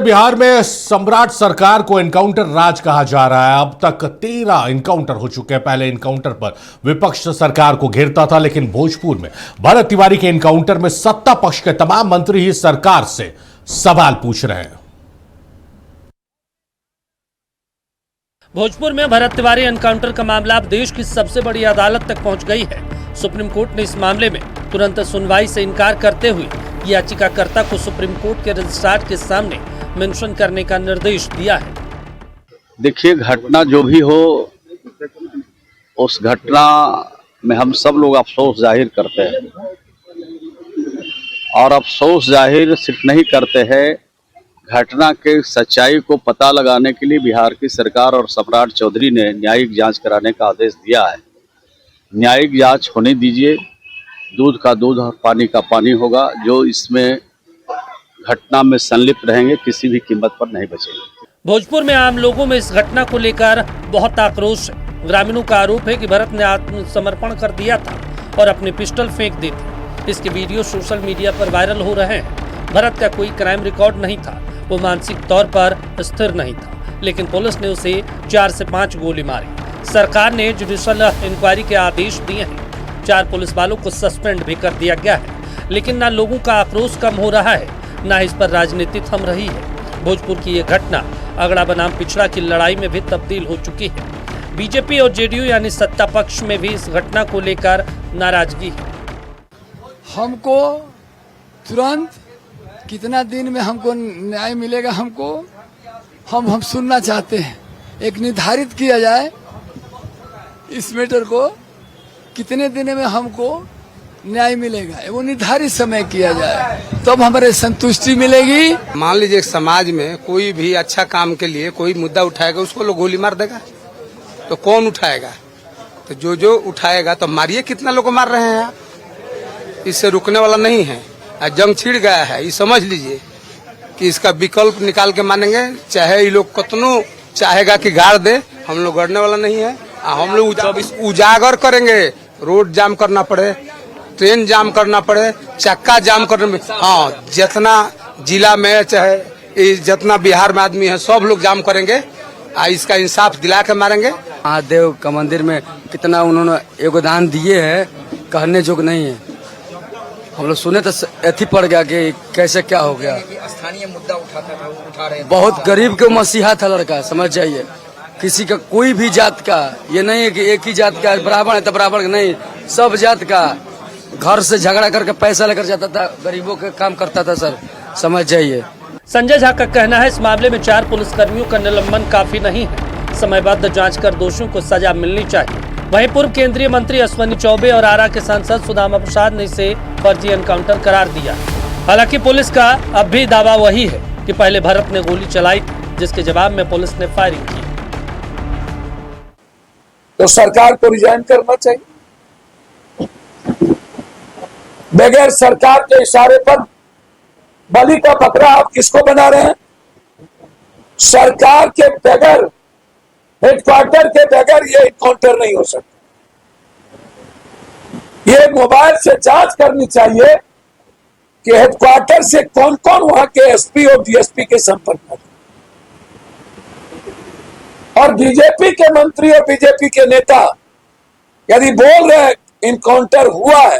बिहार में सम्राट सरकार को एनकाउंटर राज कहा जा रहा है। अब तक 13 एनकाउंटर हो चुके हैं। पहले एनकाउंटर पर विपक्ष सरकार को घेरता था, लेकिन भोजपुर में भरत तिवारी के एनकाउंटर में सत्ता पक्ष के तमाम मंत्री ही सरकार से सवाल पूछ रहे हैं। भोजपुर में भरत तिवारी एनकाउंटर का मामला अब देश की सबसे बड़ी अदालत तक पहुंच गई है। सुप्रीम कोर्ट ने इस मामले में तुरंत सुनवाई से इनकार करते हुए याचिकाकर्ता को सुप्रीम कोर्ट के रजिस्ट्रार के सामने मेंशन करने का निर्देश दिया है। देखिए, घटना जो भी हो, उस घटना में हम सब लोग अफसोस जाहिर करते हैं और अफसोस जाहिर सिर्फ नहीं करते हैं, घटना के सच्चाई को पता लगाने के लिए बिहार की सरकार और सम्राट चौधरी ने न्यायिक जांच कराने का आदेश दिया है। न्यायिक जांच होने दीजिए, दूध का दूध और पानी का पानी होगा। जो इसमें घटना में संलिप्त रहेंगे किसी भी कीमत पर नहीं बचेंगे। भोजपुर में आम लोगों में इस घटना को लेकर बहुत आक्रोश है। ग्रामीणों का आरोप है कि भरत ने आत्मसमर्पण कर दिया था और अपने पिस्टल फेंक दी थी। इसके वीडियो सोशल मीडिया पर वायरल हो रहे हैं। भरत का कोई क्राइम रिकॉर्ड नहीं था, वो मानसिक तौर पर स्थिर नहीं था, लेकिन पुलिस ने उसे 4 से 5 गोली मारी। सरकार ने जुडिशियल इंक्वायरी के आदेश दिए हैं। 4 पुलिस वालों को सस्पेंड भी कर दिया गया है, लेकिन न लोगों का आक्रोश कम हो रहा है, न इस पर राजनीति थम रही है। भोजपुर की ये घटना अगड़ा बनाम पिछड़ा की लड़ाई में भी तब्दील हो चुकी है। बीजेपी और जेडीयू यानी सत्ता पक्ष में भी इस घटना को लेकर नाराजगी है। हमको तुरंत कितना दिन में हमको न्याय मिलेगा, हमको हम सुनना चाहते हैं। एक निर्धारित किया जाए इस मैटर को, कितने दिन में हमको न्याय मिलेगा, वो निर्धारित समय किया जाए, तब हमारे संतुष्टि मिलेगी। मान लीजिए समाज में कोई भी अच्छा काम के लिए कोई मुद्दा उठाएगा, उसको लोग गोली मार देगा, तो कौन उठाएगा? तो जो उठाएगा तो मारिए। कितना लोग को मार रहे हैं, इससे रुकने वाला नहीं है। जंग छिड़ गया है, ये समझ लीजिए कि इसका विकल्प निकाल के मानेंगे। चाहे ये लोग कतनो चाहेगा कि गाड़ दे, हम लोग गड़ने वाला नहीं है। हम लोग उजागर करेंगे, रोड जाम करना पड़े, ट्रेन जाम करना पड़े, चक्का जाम करने में, हाँ, जितना जिला में चाहे जितना बिहार में आदमी है सब लोग जाम करेंगे। इसका इंसाफ दिला के मारेंगे। महादेव का मंदिर में कितना उन्होंने योगदान दिए है, कहने जोग नहीं है। हम लोग सुने तो एथी पड़ गया कि कैसे क्या हो गया। स्थानीय मुद्दा उठाता था, वो उठा रहे, बहुत गरीब के मसीहा था लड़का, समझ जाइए। किसी का कोई भी जात का, ये नहीं है कि एक ही जात का ब्राह्मण है तो ब्राह्मण नहीं, सब जात का। घर से झगड़ा करके पैसा लेकर जाता था, गरीबों के काम करता था सर, समझ जाइए। संजय झा का कहना है इस मामले में 4 पुलिसकर्मियों का निलंबन काफी नहीं है, समयबद्ध जांच कर दोषियों को सजा मिलनी चाहिए। वहीं पूर्व केंद्रीय मंत्री अश्विनी चौबे और आरा के सांसद सुदामा प्रसाद ने इसे फर्जी एनकाउंटर करार दिया। हालांकि पुलिस का अब भी दावा वही है कि पहले भरत ने गोली चलाई थी, जिसके जवाब में पुलिस ने फायरिंग की। तो सरकार को रिजाइन करना चाहिए। बगैर सरकार के इशारे पर बलि का बकरा आप किसको बना रहे हैं? सरकार के बगैर, हेडक्वार्टर के बगैर ये एनकाउंटर नहीं हो सकता। ये मोबाइल से जांच करनी चाहिए कि हेडक्वार्टर से कौन कौन वहां के एसपी और डीएसपी के संपर्क में, और बीजेपी के मंत्री और बीजेपी के नेता यदि बोल रहे हैं इनकाउंटर हुआ है,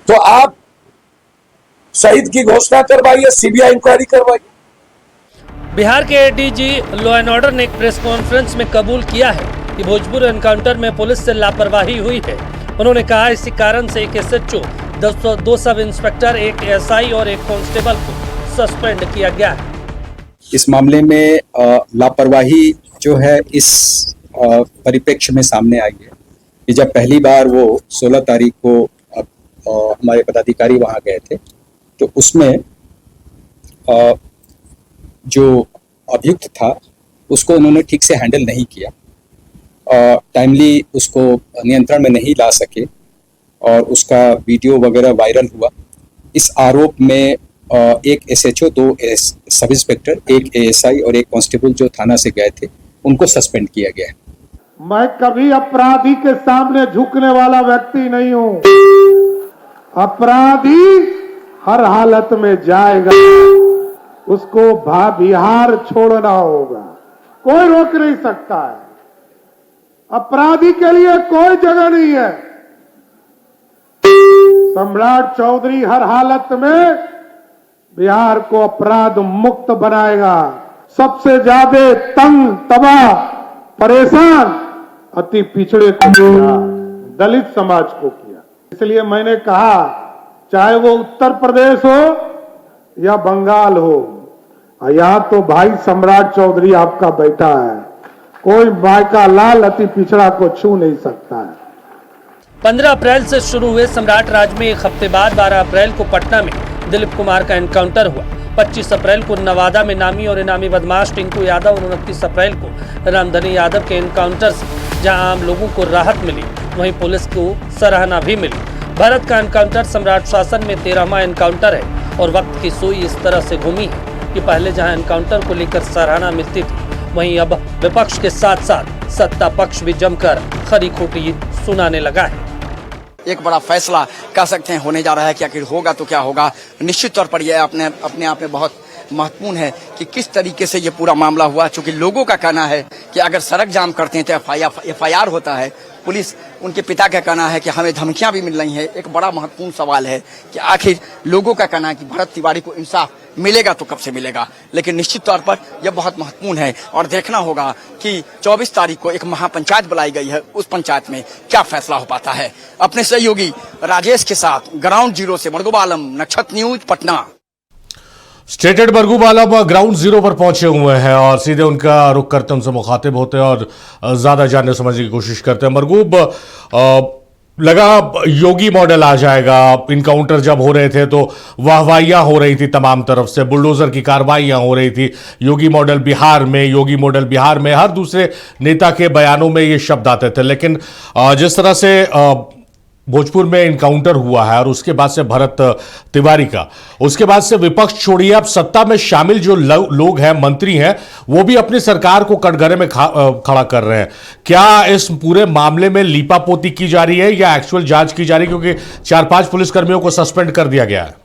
तो आप शहीद की घोषणा करवाइए, सीबीआई इंक्वायरी करवाइए। बिहार के एडीजी लॉ एंड ऑर्डर ने एक प्रेस कॉन्फ्रेंस में कबूल किया है कि भोजपुर एनकाउंटर में पुलिस से लापरवाही हुई है। उन्होंने कहा इसी कारण से एक एसएचओ, 2 सब इंस्पेक्टर, 1 एसआई और 1 कांस्टेबल को सस्पेंड किया गया है। इस मामले में लापरवाही जो है इस परिप्रेक्ष्य में सामने आई है कि जब पहली बार वो 16 तारीख को हमारे पदाधिकारी वहां गए थे, तो उसमें जो अभियुक्त था उसको उन्होंने ठीक से हैंडल नहीं किया, टाइमली उसको नियंत्रण में नहीं ला सके और उसका वीडियो वगैरह वायरल हुआ। इस आरोप में 1 एसएचओ, 2 सब इंस्पेक्टर, 1 एएसआई और 1 कांस्टेबल जो थाना से गए थे, उनको सस्पेंड किया गया है। मैं कभी अपराधी के सामने झुकने वाला व्यक्ति नहीं हूं। अपराधी हर हालत में जाएगा, उसको बिहार छोड़ना होगा। कोई रोक नहीं सकता है। अपराधी के लिए कोई जगह नहीं है। सम्राट चौधरी हर हालत में बिहार को अपराध मुक्त बनाएगा। सबसे ज्यादा तंग तबाह परेशान अति पिछड़े को किया, दलित समाज को किया। इसलिए मैंने कहा चाहे वो उत्तर प्रदेश हो या बंगाल हो, यहाँ तो भाई सम्राट चौधरी आपका बैठा है। कोई माय का लाल अति पिछड़ा को छू नहीं सकता है। 15 अप्रैल से शुरू हुए सम्राट राज में एक हफ्ते बाद 12 अप्रैल को पटना में दिलीप कुमार का एनकाउंटर हुआ। 25 अप्रैल को नवादा में नामी और इनामी बदमाश टिंकू यादव और 29 अप्रैल को रामधनी यादव के एनकाउंटर से जहां आम लोगों को राहत मिली, वहीं पुलिस को सराहना भी मिली। भारत का एनकाउंटर सम्राट शासन में 13वां एनकाउंटर है और वक्त की सुई इस तरह से घूमी है कि पहले जहां एनकाउंटर को लेकर सराहना मिलती थी, वहीं अब विपक्ष के साथ साथ सत्ता पक्ष भी जमकर खरी खोटी सुनाने लगा है। एक बड़ा फैसला कह सकते हैं होने जा रहा है कि आखिर होगा तो क्या होगा। निश्चित तौर पर यह अपने आप में बहुत महत्वपूर्ण है कि किस तरीके से ये पूरा मामला हुआ, क्योंकि लोगों का कहना है कि अगर सड़क जाम करते हैं तो एफआईआर होता है। पुलिस, उनके पिता का कहना है कि हमें धमकियां भी मिल रही हैं। एक बड़ा महत्वपूर्ण सवाल है कि आखिर लोगों का कहना है कि भरत तिवारी को इंसाफ मिलेगा तो कब से मिलेगा। लेकिन निश्चित तौर पर यह बहुत महत्वपूर्ण है और देखना होगा कि 24 तारीख को एक महापंचायत बुलाई गई है, उस पंचायत में क्या फैसला हो पाता है। अपने सहयोगी राजेश के साथ ग्राउंड जीरो से मरगूब आलम, नक्षत्र news, Patna. State head Marghoob आलम ग्राउंड जीरो पर पहुंचे हुए हैं और सीधे उनका रुख करते, उनसे मुखातिब होते हैं और ज्यादा जानने समझने की कोशिश करते हैं। मरगूब, लगा योगी मॉडल आ जाएगा। इनकाउंटर जब हो रहे थे तो वाहवाहियां हो रही थी तमाम तरफ से, बुलडोजर की कार्रवाइयां हो रही थी। योगी मॉडल बिहार में, योगी मॉडल बिहार में, हर दूसरे नेता के बयानों में ये शब्द आते थे। लेकिन जिस तरह से भोजपुर में इनकाउंटर हुआ है और उसके बाद से भरत तिवारी का, उसके बाद से विपक्ष छोड़िए, अब सत्ता में शामिल जो लोग हैं, मंत्री हैं, वो भी अपनी सरकार को कटघरे में खड़ा कर रहे हैं। क्या इस पूरे मामले में लीपापोती की जा रही है या एक्चुअल जांच की जा रही है? क्योंकि 4-5 पुलिसकर्मियों को सस्पेंड कर दिया गया है।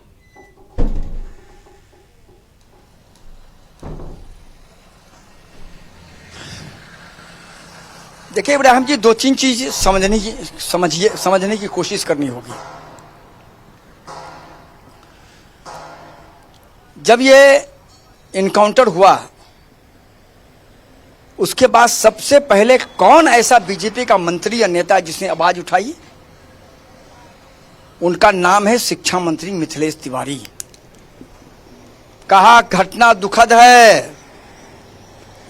देखिए इब्राहिम जी, 2-3 चीज समझने की कोशिश करनी होगी। जब ये इनकाउंटर हुआ उसके बाद सबसे पहले कौन ऐसा बीजेपी का मंत्री या नेता जिसने आवाज उठाई? उनका नाम है शिक्षा मंत्री मिथिलेश तिवारी। कहा घटना दुखद है,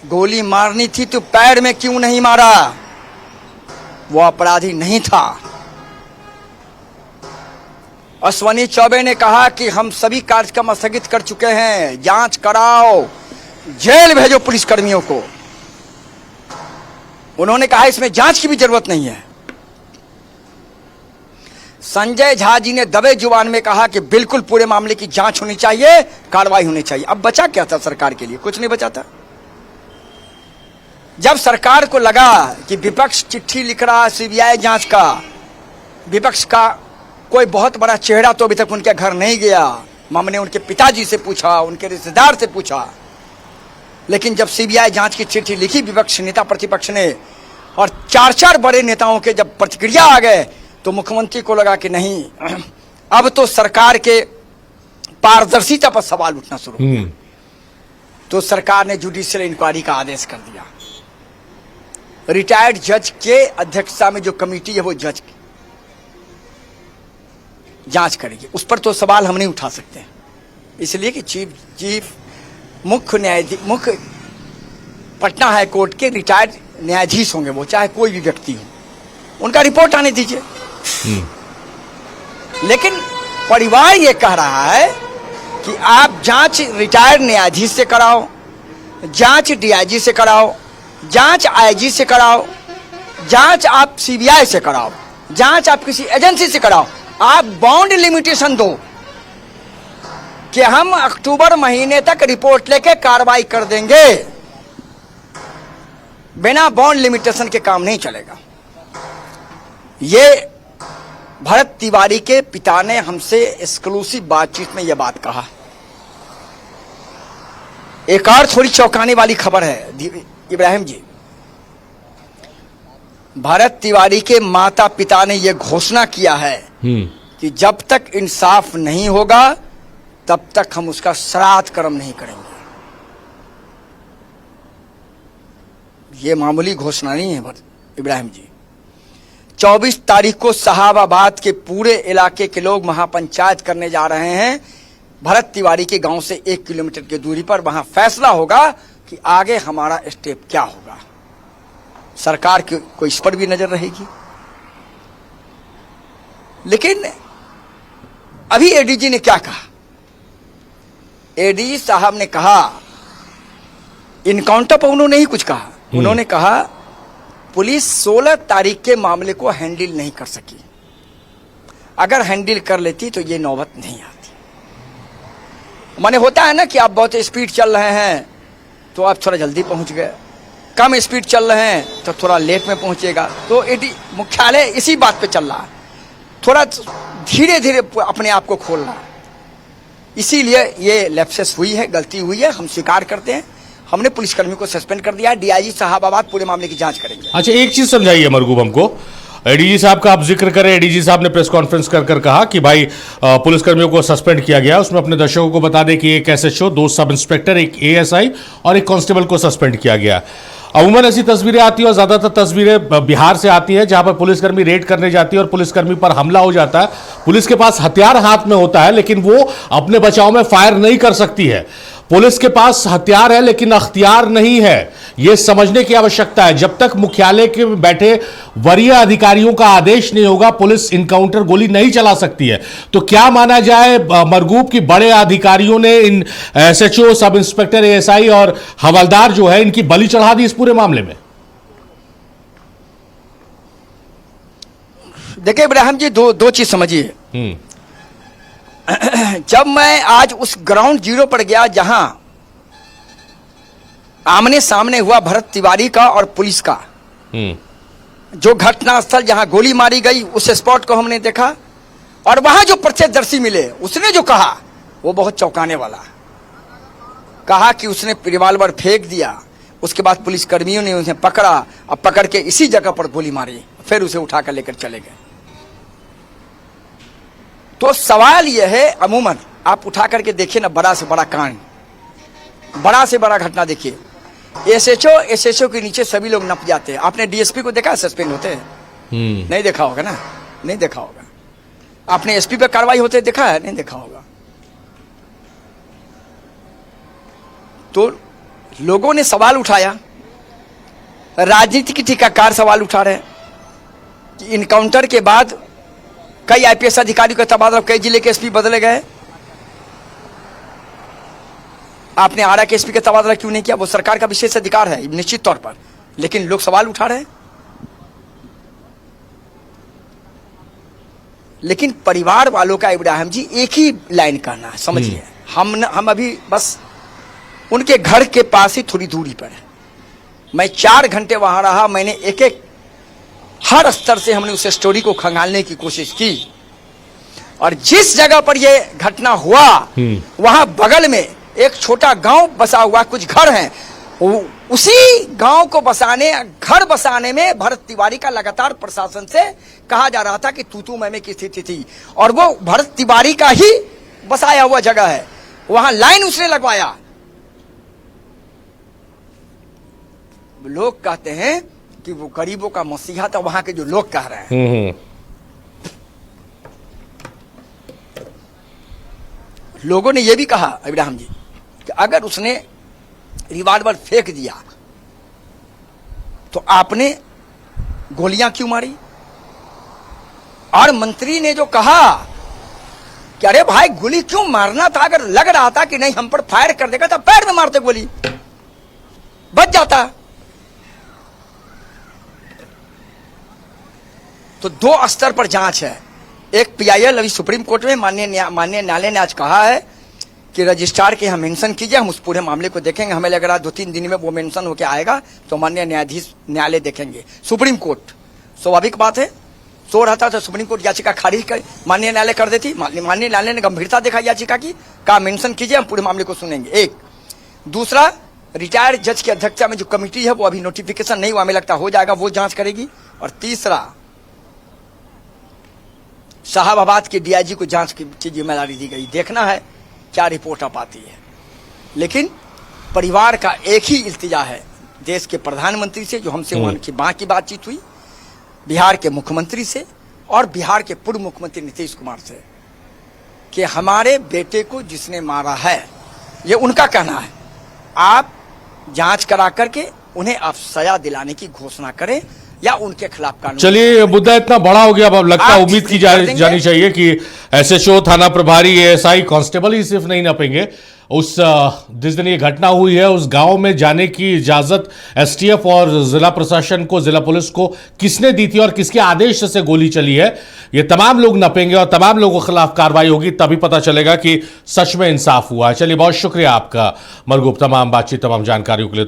गोली मारनी थी तो पैर में क्यों नहीं मारा? वो अपराधी नहीं था। अश्वनी चौबे ने कहा कि हम सभी कार्यक्रम स्थगित कर चुके हैं, जांच कराओ, जेल भेजो पुलिसकर्मियों को। उन्होंने कहा इसमें जांच की भी जरूरत नहीं है। संजय झा जी ने दबे जुबान में कहा कि बिल्कुल पूरे मामले की जांच होनी चाहिए, कार्रवाई होनी चाहिए। अब बचा क्या था सरकार के लिए? कुछ नहीं बचा था। जब सरकार को लगा कि विपक्ष चिट्ठी लिख रहा है सीबीआई जांच का, विपक्ष का कोई बहुत बड़ा चेहरा तो अभी तक उनके घर नहीं गया। हमने उनके पिताजी से पूछा, उनके रिश्तेदार से पूछा, लेकिन जब सीबीआई जांच की चिट्ठी लिखी विपक्ष नेता प्रतिपक्ष ने और 4-4 बड़े नेताओं के जब प्रतिक्रिया आ गए तो मुख्यमंत्री को लगा कि नहीं, अब तो सरकार के पारदर्शिता पर सवाल उठना शुरू हो गया। तो सरकार ने जुडिशियल इंक्वायरी का आदेश कर दिया। रिटायर्ड जज के अध्यक्षता में जो कमेटी है वो जज की जांच करेगी। उस पर तो सवाल हम नहीं उठा सकते हैं, इसलिए कि चीफ मुख्य पटना हाई कोर्ट के रिटायर्ड न्यायाधीश होंगे, वो चाहे कोई भी व्यक्ति हो, उनका रिपोर्ट आने दीजिए। लेकिन परिवार ये कह रहा है कि आप जांच रिटायर्ड न्यायाधीश से कराओ, जांच डीआईजी से कराओ, जांच आईजी से कराओ, जांच आप सीबीआई से कराओ, जांच आप किसी एजेंसी से कराओ। आप बॉन्ड लिमिटेशन दो कि हम अक्टूबर महीने तक रिपोर्ट लेके कार्रवाई कर देंगे। बिना बॉन्ड लिमिटेशन के काम नहीं चलेगा। ये भरत तिवारी के पिता ने हमसे एक्सक्लूसिव बातचीत में यह बात कहा। एक और थोड़ी चौंकाने वाली खबर है इब्राहिम जी। भरत तिवारी के माता पिता ने यह घोषणा किया है कि जब तक इंसाफ नहीं होगा तब तक हम उसका श्राद्ध कर्म नहीं करेंगे। ये मामूली घोषणा नहीं है इब्राहिम जी। 24 तारीख को साहबाबाद के पूरे इलाके के लोग महापंचायत करने जा रहे हैं। भरत तिवारी के गांव से 1 किलोमीटर की दूरी पर वहां फैसला होगा कि आगे हमारा स्टेप क्या होगा। सरकार को इस पर भी नजर रहेगी। लेकिन अभी एडीजी ने क्या कहा? एडीजी साहब ने कहा, इनकाउंटर पर उन्होंने ही कुछ कहा। उन्होंने कहा पुलिस 16 तारीख के मामले को हैंडल नहीं कर सकी। अगर हैंडल कर लेती तो ये नौबत नहीं आती। माने होता है ना कि आप बहुत स्पीड चल रहे हैं तो आप थोड़ा जल्दी पहुंच गए, कम स्पीड चल रहे हैं तो थोड़ा लेट में पहुंचेगा। तो मुख्यालय इसी बात पे चल रहा है, थोड़ा धीरे धीरे अपने आप को खोल रहा है। इसीलिए ये लैप्सेस हुई है, गलती हुई है, हम स्वीकार करते हैं। हमने पुलिसकर्मी को सस्पेंड कर दिया है। डीआईजी साहबाबाद पूरे मामले की जांच करेंगे। अच्छा, एक चीज समझाइए मरगूब हमको। एडीजी साहब का आप जिक्र करें, एडीजी साहब ने प्रेस कॉन्फ्रेंस कर कहा कि भाई पुलिसकर्मियों को सस्पेंड किया गया। उसमें अपने दर्शकों को बता दें कि एक एसएचओ, 2 सब इंस्पेक्टर, एक एएसआई और एक कांस्टेबल को सस्पेंड किया गया। अमूमन ऐसी तस्वीरें आती है और ज्यादातर तस्वीरें बिहार से आती है जहां पर पुलिसकर्मी रेड करने जाती है और पुलिसकर्मी पर हमला हो जाता है। पुलिस के पास हथियार हाथ में होता है लेकिन वो अपने बचाव में फायर नहीं कर सकती है। पुलिस के पास हथियार है लेकिन अख्तियार नहीं है। यह समझने की आवश्यकता है। जब तक मुख्यालय के बैठे वरीय अधिकारियों का आदेश नहीं होगा पुलिस इनकाउंटर गोली नहीं चला सकती है। तो क्या माना जाए मरगूब की बड़े अधिकारियों ने इन एसएचओ, सब इंस्पेक्टर, एएसआई और हवलदार जो है इनकी बलि चढ़ा दी इस पूरे मामले में? देखिए इब्राहिम जी, दो चीज समझिए। जब मैं आज उस ग्राउंड जीरो पर गया जहां आमने सामने हुआ भरत तिवारी का और पुलिस का, जो घटनास्थल जहां गोली मारी गई उस स्पॉट को हमने देखा और वहां जो प्रत्यक्षदर्शी मिले उसने जो कहा वो बहुत चौंकाने वाला। कहा कि उसने रिवाल्वर फेंक दिया, उसके बाद पुलिसकर्मियों ने उसे पकड़ा और पकड़ के इसी जगह पर गोली मारी, फिर उसे उठाकर लेकर चले गए। तो सवाल यह है, अमूमन आप उठा करके देखिए ना, बड़ा से बड़ा कांड, बड़ा से बड़ा घटना देखिए। एसएचओ के नीचे सभी लोग नप जाते हैं। आपने डीएसपी को देखा सस्पेंड होते हैं? नहीं देखा होगा ना, नहीं देखा होगा। आपने एसपी पे कार्रवाई होते देखा है? नहीं देखा होगा। तो लोगों ने सवाल उठाया, राजनीति की टीकाकार सवाल उठा रहे कि इनकाउंटर के बाद कई आईपीएस अधिकारियों का तबादला, कई जिले के एसपी बदले गए, आपने आरा के एसपी का तबादला क्यों नहीं किया? वो सरकार का विशेष अधिकार है निश्चित तौर पर, लेकिन लोग सवाल उठा रहे हैं। लेकिन परिवार वालों का इब्राहिम जी एक ही लाइन कहना है, समझिए। हम अभी बस उनके घर के पास ही थोड़ी दूरी पर है। मैं 4 घंटे वहां रहा। मैंने एक हर स्तर से हमने उस स्टोरी को खंगालने की कोशिश की और जिस जगह पर यह घटना हुआ वहां बगल में एक छोटा गांव बसा हुआ, कुछ घर हैं, उसी गांव को घर बसाने में भरत तिवारी का लगातार प्रशासन से कहा जा रहा था कि तू मैं की स्थिति थी और वो भरत तिवारी का ही बसाया हुआ जगह है। वहां लाइन उसने लगवाया। लोग कहते हैं कि वो गरीबों का मसीहा था, वहां के जो लोग कह रहे हैं। लोगों ने यह भी कहा इब्राहिम जी कि अगर उसने रिवाल्वर फेंक दिया तो आपने गोलियां क्यों मारी? और मंत्री ने जो कहा कि अरे भाई गोली क्यों मारना था, अगर लग रहा था कि नहीं हम पर फायर कर देगा तो पैर में मारते, गोली बच जाता। तो 2 स्तर पर जांच है। एक पीआईएल अभी सुप्रीम कोर्ट में माननीय न्यायालय ने आज कहा है कि रजिस्ट्रार के हम मेंशन कीजिए, हम उस पूरे मामले को देखेंगे। हमें लग रहा है 2-3 दिन में वो मेंशन होकर आएगा तो माननीय न्यायालय देखेंगे। सुप्रीम कोर्ट, स्वाभाविक बात है, सो रहता तो सुप्रीम कोर्ट याचिका खारिज कर माननीय न्यायालय कर देती। माननीय न्यायालय ने गंभीरता देखा याचिका की, कहा मेंशन कीजिए, हम पूरे मामले को सुनेंगे। एक दूसरा, रिटायर्ड जज की अध्यक्षता में जो कमेटी है वो अभी नोटिफिकेशन नहीं हुआ, हमें लगता हो जाएगा, वो जांच करेगी। और तीसरा, शाहाबाद के डीआईजी को जांच की जिम्मेदारी दी गई, देखना है क्या रिपोर्ट आ पाती है। लेकिन परिवार का एक ही इल्तिजा है देश के प्रधानमंत्री से, जो हमसे वहां की बाकी बातचीत हुई, बिहार के मुख्यमंत्री से और बिहार के पूर्व मुख्यमंत्री नीतीश कुमार से, कि हमारे बेटे को जिसने मारा है, ये उनका कहना है, आप जांच करा करके उन्हें आप सजा दिलाने की घोषणा करें या उनके खिलाफ कानून। चलिए, मुद्दा इतना बड़ा हो गया, अब लगता है उम्मीद की जानी चाहिए कि एसएचओ, थाना प्रभारी, एएसआई, कांस्टेबल ही सिर्फ नहीं नपेंगे। जिस दिन ये घटना हुई है उस गांव में जाने की इजाजत एसटीएफ और जिला प्रशासन को, जिला पुलिस को किसने दी थी और किसके आदेश से गोली चली है, ये तमाम लोग नपेंगे और तमाम लोगों के खिलाफ कार्रवाई होगी, तभी पता चलेगा कि सच में इंसाफ हुआ है। चलिए, बहुत शुक्रिया आपका मरगूब, तमाम बातचीत, तमाम जानकारियों के लिए। तो